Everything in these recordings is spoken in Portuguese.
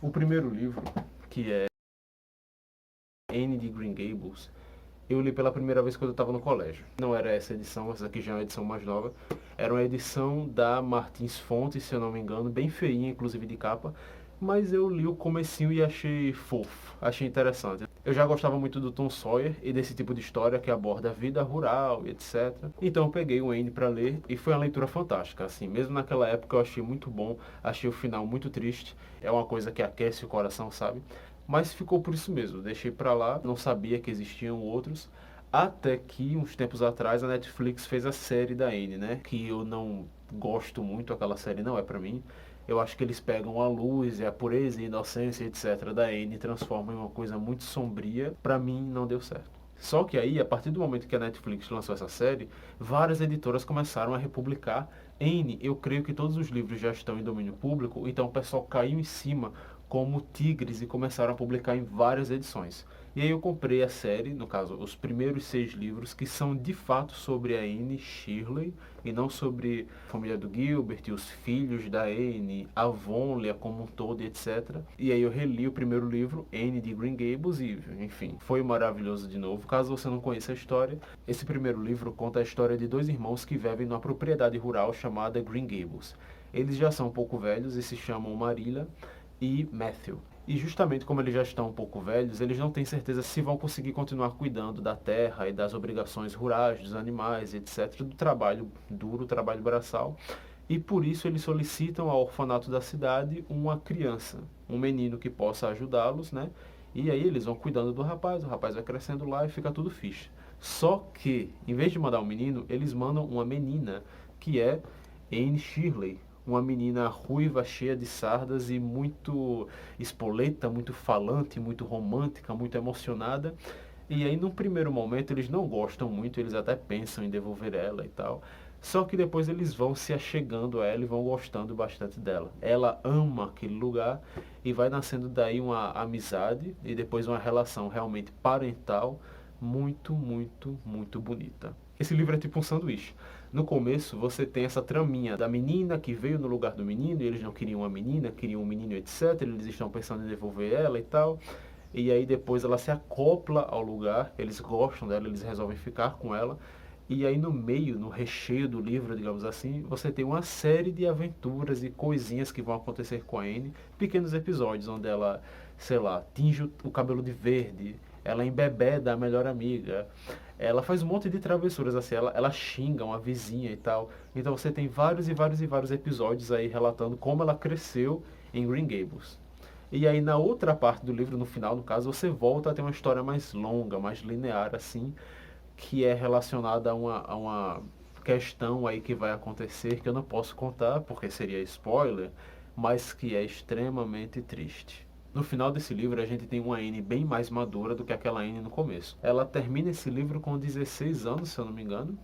O primeiro livro, que é Anne de Green Gables, eu li pela primeira vez quando eu estava no colégio. Não era essa edição, essa aqui já é uma edição mais nova. Era uma edição da Martins Fontes, se eu não me engano, bem feinha, inclusive de capa. Mas eu li o comecinho e achei fofo, achei interessante. Eu já gostava muito do Tom Sawyer e desse tipo de história que aborda a vida rural e etc. Então eu peguei o Anne para ler e foi uma leitura fantástica. Assim, mesmo naquela época eu achei muito bom, achei o final muito triste. É uma coisa que aquece o coração, sabe? Mas ficou por isso mesmo, deixei pra lá, não sabia que existiam outros, até que uns tempos atrás a Netflix fez a série da Anne, né? Que eu não gosto muito, aquela série não é pra mim. Eu acho que eles pegam a luz e a pureza e a inocência, etc. da Anne e transformam em uma coisa muito sombria. Pra mim não deu certo. Só que aí, a partir do momento que a Netflix lançou essa série, várias editoras começaram a republicar Anne. Eu creio que todos os livros já estão em domínio público, então o pessoal caiu em cima como tigres e começaram a publicar em várias edições. E aí eu comprei a série, no caso, os primeiros 6 livros, que são de fato sobre a Anne Shirley, e não sobre a família do Gilbert, os filhos da Anne, a Avonlea como um todo, etc. E aí eu reli o primeiro livro, Anne de Green Gables, e enfim, foi maravilhoso de novo. Caso você não conheça a história, esse primeiro livro conta a história de 2 irmãos que vivem numa propriedade rural chamada Green Gables. Eles já são um pouco velhos e se chamam Marilla e Matthew. E justamente como eles já estão um pouco velhos, eles não têm certeza se vão conseguir continuar cuidando da terra e das obrigações rurais, dos animais, etc., do trabalho duro, trabalho braçal. E por isso eles solicitam ao orfanato da cidade uma criança, um menino que possa ajudá-los, né? E aí eles vão cuidando do rapaz, o rapaz vai crescendo lá e fica tudo fixe. Só que, em vez de mandar um menino, eles mandam uma menina, que é Anne Shirley, uma menina ruiva, cheia de sardas e muito espoleta, muito falante, muito romântica, muito emocionada. E aí, num primeiro momento, eles não gostam muito, eles até pensam em devolver ela e tal. Só que depois eles vão se achegando a ela e vão gostando bastante dela. Ela ama aquele lugar e vai nascendo daí uma amizade e depois uma relação realmente parental muito, muito, muito bonita. Esse livro é tipo um sanduíche. No começo você tem essa traminha da menina que veio no lugar do menino e eles não queriam uma menina, queriam um menino, etc. Eles estão pensando em devolver ela e tal. E aí depois ela se acopla ao lugar, eles gostam dela, eles resolvem ficar com ela. E aí no meio, no recheio do livro, digamos assim, você tem uma série de aventuras e coisinhas que vão acontecer com a Anne, pequenos episódios onde ela, sei lá, tinge o cabelo de verde, ela embebeda a melhor amiga, ela faz um monte de travessuras, assim, ela xinga uma vizinha e tal. Então você tem vários e vários e vários episódios aí relatando como ela cresceu em Green Gables. E aí na outra parte do livro, no final, no caso, você volta a ter uma história mais longa, mais linear, assim, que é relacionada a uma questão aí que vai acontecer, que eu não posso contar, porque seria spoiler, mas que é extremamente triste. No final desse livro, a gente tem uma Anne bem mais madura do que aquela Anne no começo. Ela termina esse livro com 16 anos, se eu não me engano,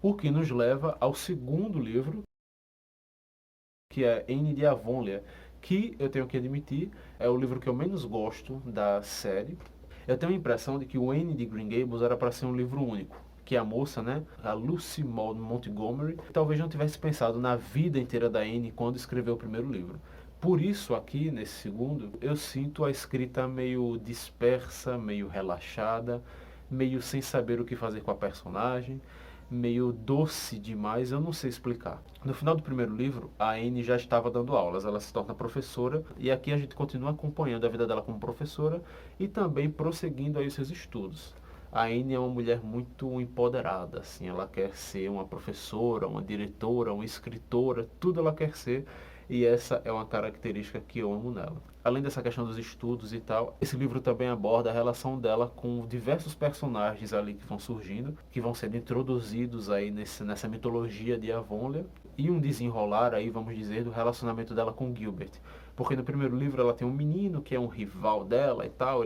o que nos leva ao segundo livro, que é Anne de Avonlea, que eu tenho que admitir é o livro que eu menos gosto da série. Eu tenho a impressão de que o Anne de Green Gables era para ser um livro único, que a moça, né, a Lucy Maud Montgomery, talvez não tivesse pensado na vida inteira da Anne quando escreveu o primeiro livro. Por isso, aqui nesse segundo, eu sinto a escrita meio dispersa, meio relaxada, meio sem saber o que fazer com a personagem, meio doce demais, eu não sei explicar. No final do primeiro livro, a Anne já estava dando aulas, ela se torna professora e aqui a gente continua acompanhando a vida dela como professora e também prosseguindo aí os seus estudos. A Anne é uma mulher muito empoderada, assim, ela quer ser uma professora, uma diretora, uma escritora, tudo ela quer ser e essa é uma característica que eu amo nela. Além dessa questão dos estudos e tal, esse livro também aborda a relação dela com diversos personagens ali que vão surgindo, que vão sendo introduzidos aí nessa mitologia de Avonlea, e um desenrolar aí, vamos dizer, do relacionamento dela com Gilbert. Porque no primeiro livro ela tem um menino que é um rival dela e tal,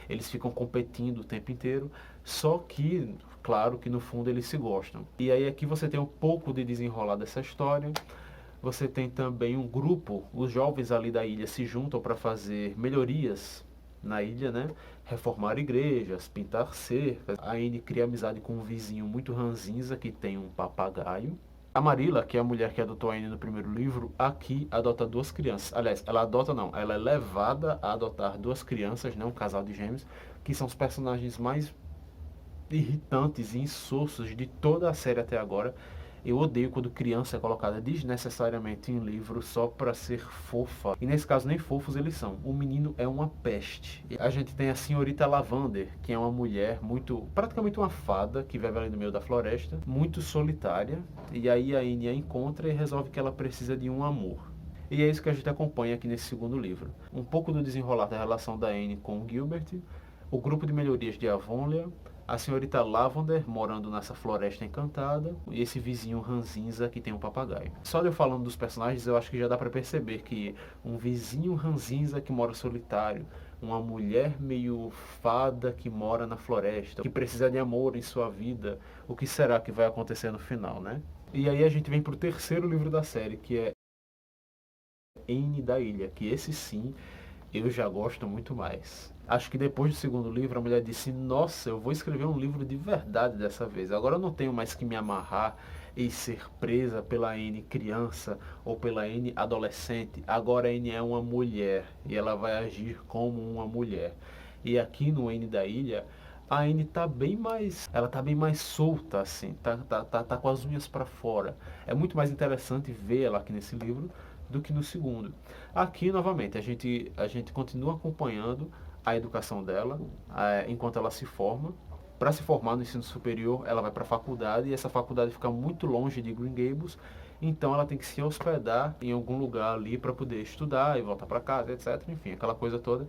eles ficam competindo o tempo inteiro, só que, claro que no fundo eles se gostam. E aí aqui você tem um pouco de desenrolar dessa história. Você tem também um grupo, os jovens ali da ilha se juntam para fazer melhorias na ilha, né? Reformar igrejas, pintar cercas. A Anne cria amizade com um vizinho muito ranzinza que tem um papagaio. A Marilla, que é a mulher que adotou a Anne no primeiro livro, aqui adota duas crianças. Aliás, ela adota não, ela é levada a adotar duas crianças, né, um casal de gêmeos, que são os personagens mais irritantes e insossos de toda a série até agora. Eu odeio quando criança é colocada desnecessariamente em livro só para ser fofa. E nesse caso nem fofos eles são. O menino é uma peste. A gente tem a senhorita Lavander, que é uma mulher muito, praticamente uma fada, que vive ali no meio da floresta, muito solitária. E aí a Anne a encontra e resolve que ela precisa de um amor. E é isso que a gente acompanha aqui nesse segundo livro. Um pouco do desenrolar da relação da Anne com o Gilbert, o grupo de melhorias de Avonlea, a senhorita Lavender morando nessa floresta encantada e esse vizinho ranzinza que tem um papagaio. Só de eu falando dos personagens, eu acho que já dá pra perceber que um vizinho ranzinza que mora solitário, uma mulher meio fada que mora na floresta, que precisa de amor em sua vida, o que será que vai acontecer no final, né? E aí a gente vem pro terceiro livro da série, que é Anne da Ilha, que esse sim eu já gosto muito mais. Acho que depois do segundo livro a mulher disse, nossa, eu vou escrever um livro de verdade dessa vez. Agora eu não tenho mais que me amarrar e ser presa pela Anne criança ou pela Anne adolescente. Agora a Anne é uma mulher e ela vai agir como uma mulher. E aqui no Anne da Ilha, a Anne tá bem mais, ela tá bem mais solta assim, tá com as unhas para fora. É muito mais interessante ver ela aqui nesse livro do que no segundo. Aqui, novamente, a gente continua acompanhando a educação dela enquanto ela se forma. Para se formar no ensino superior, ela vai para a faculdade e essa faculdade fica muito longe de Green Gables, então ela tem que se hospedar em algum lugar ali para poder estudar e voltar para casa, etc. Enfim, aquela coisa toda.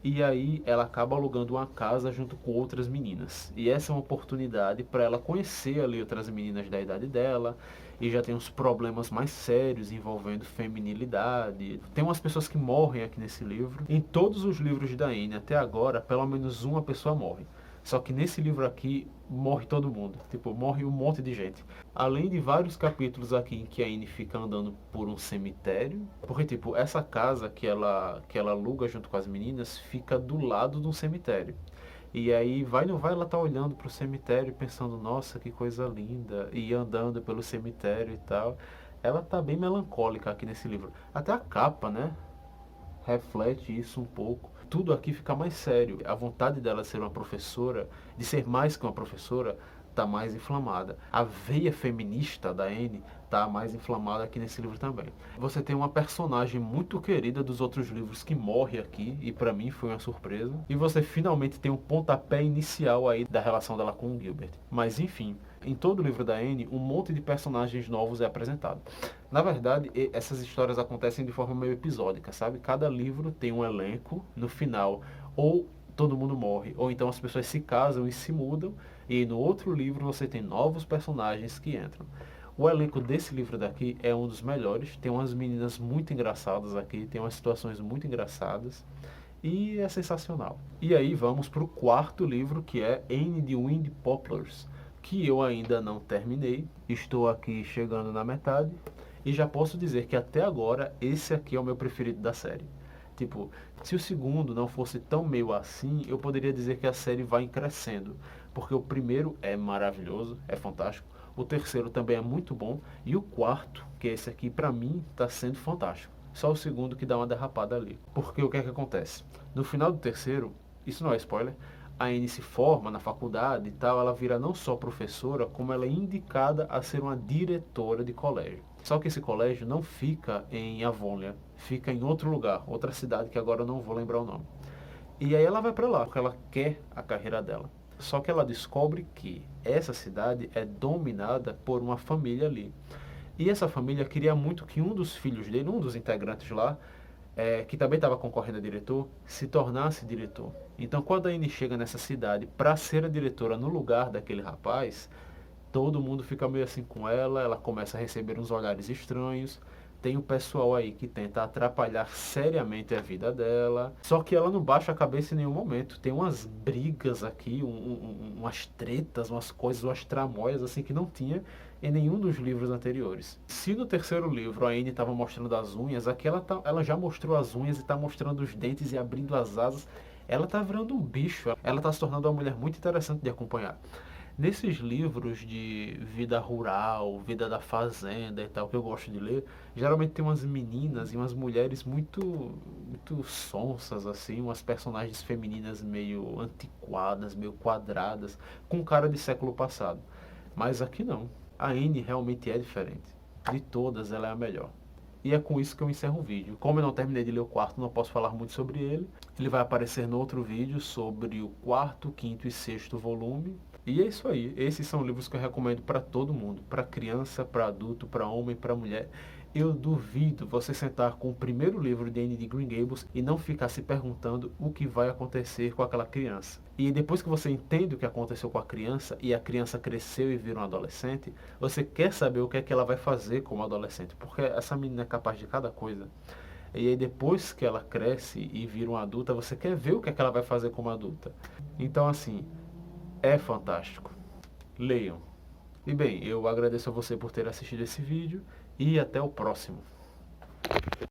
E aí ela acaba alugando uma casa junto com outras meninas. E essa é uma oportunidade para ela conhecer ali outras meninas da idade dela. E já tem uns problemas mais sérios envolvendo feminilidade. Tem umas pessoas que morrem aqui nesse livro. Em todos os livros da Anne até agora, pelo menos uma pessoa morre. Só que nesse livro aqui, morre todo mundo. Tipo, morre um monte de gente. Além de vários capítulos aqui em que a Anne fica andando por um cemitério. Porque, tipo, essa casa que ela aluga junto com as meninas fica do lado de um cemitério. E aí, vai não vai, ela tá olhando pro cemitério pensando, nossa, que coisa linda. E andando pelo cemitério e tal. Ela tá bem melancólica aqui nesse livro. Até a capa, né? Reflete isso um pouco. Tudo aqui fica mais sério. A vontade dela de ser uma professora, de ser mais que uma professora, está mais inflamada. A veia feminista da Anne está mais inflamada aqui nesse livro também. Você tem uma personagem muito querida dos outros livros que morre aqui, e para mim foi uma surpresa. E você finalmente tem um pontapé inicial aí da relação dela com o Gilbert. Mas enfim, em todo o livro da Anne, um monte de personagens novos é apresentado. Na verdade, essas histórias acontecem de forma meio episódica, sabe? Cada livro tem um elenco, no final, ou todo mundo morre, ou então as pessoas se casam e se mudam, e no outro livro você tem novos personagens que entram. O elenco desse livro daqui é um dos melhores, tem umas meninas muito engraçadas aqui, tem umas situações muito engraçadas, e é sensacional. E aí vamos para o quarto livro, que é Anne the Wind Poplars, que eu ainda não terminei, estou aqui chegando na metade, e já posso dizer que até agora esse aqui é o meu preferido da série. Tipo, se o segundo não fosse tão meio assim, eu poderia dizer que a série vai crescendo. Porque o primeiro é maravilhoso, é fantástico. O terceiro também é muito bom. E o quarto, que é esse aqui, pra mim, tá sendo fantástico. Só o segundo que dá uma derrapada ali. Porque o que é que acontece? No final do terceiro, isso não é spoiler, a Anne se forma na faculdade e tal, ela vira não só professora, como ela é indicada a ser uma diretora de colégio. Só que esse colégio não fica em Avonlea, fica em outro lugar, outra cidade que agora eu não vou lembrar o nome. E aí ela vai para lá, porque ela quer a carreira dela. Só que ela descobre que essa cidade é dominada por uma família ali. E essa família queria muito que um dos filhos dele, um dos integrantes lá, que também estava concorrendo a diretor, se tornasse diretor. Então, quando a Anne chega nessa cidade para ser a diretora no lugar daquele rapaz, todo mundo fica meio assim com ela, ela começa a receber uns olhares estranhos. Tem o pessoal aí que tenta atrapalhar seriamente a vida dela. Só que ela não baixa a cabeça em nenhum momento. Tem umas brigas aqui, umas tretas, umas coisas, umas tramóias assim que não tinha em nenhum dos livros anteriores. Se no terceiro livro a Anne estava mostrando as unhas, aqui ela já mostrou as unhas e está mostrando os dentes e abrindo as asas. Ela está virando um bicho. Ela está se tornando uma mulher muito interessante de acompanhar. Nesses livros de vida rural, vida da fazenda e tal, que eu gosto de ler, geralmente tem umas meninas e umas mulheres muito sonsas, assim, umas personagens femininas meio antiquadas, meio quadradas, com cara de século passado. Mas aqui não. A Anne realmente é diferente. De todas, ela é a melhor. E é com isso que eu encerro o vídeo. Como eu não terminei de ler o quarto, não posso falar muito sobre ele. Ele vai aparecer no outro vídeo sobre o quarto, quinto e sexto volume. E é isso aí. Esses são livros que eu recomendo para todo mundo. Para criança, para adulto, para homem, para mulher. Eu duvido você sentar com o primeiro livro de Anne de Green Gables e não ficar se perguntando o que vai acontecer com aquela criança. E depois que você entende o que aconteceu com a criança e a criança cresceu e virou um adolescente, você quer saber o que é que ela vai fazer como adolescente, porque essa menina é capaz de cada coisa. E aí depois que ela cresce e vira uma adulta, você quer ver o que é que ela vai fazer como adulta. Então assim, é fantástico. Leiam. E bem, eu agradeço a você por ter assistido esse vídeo e até o próximo.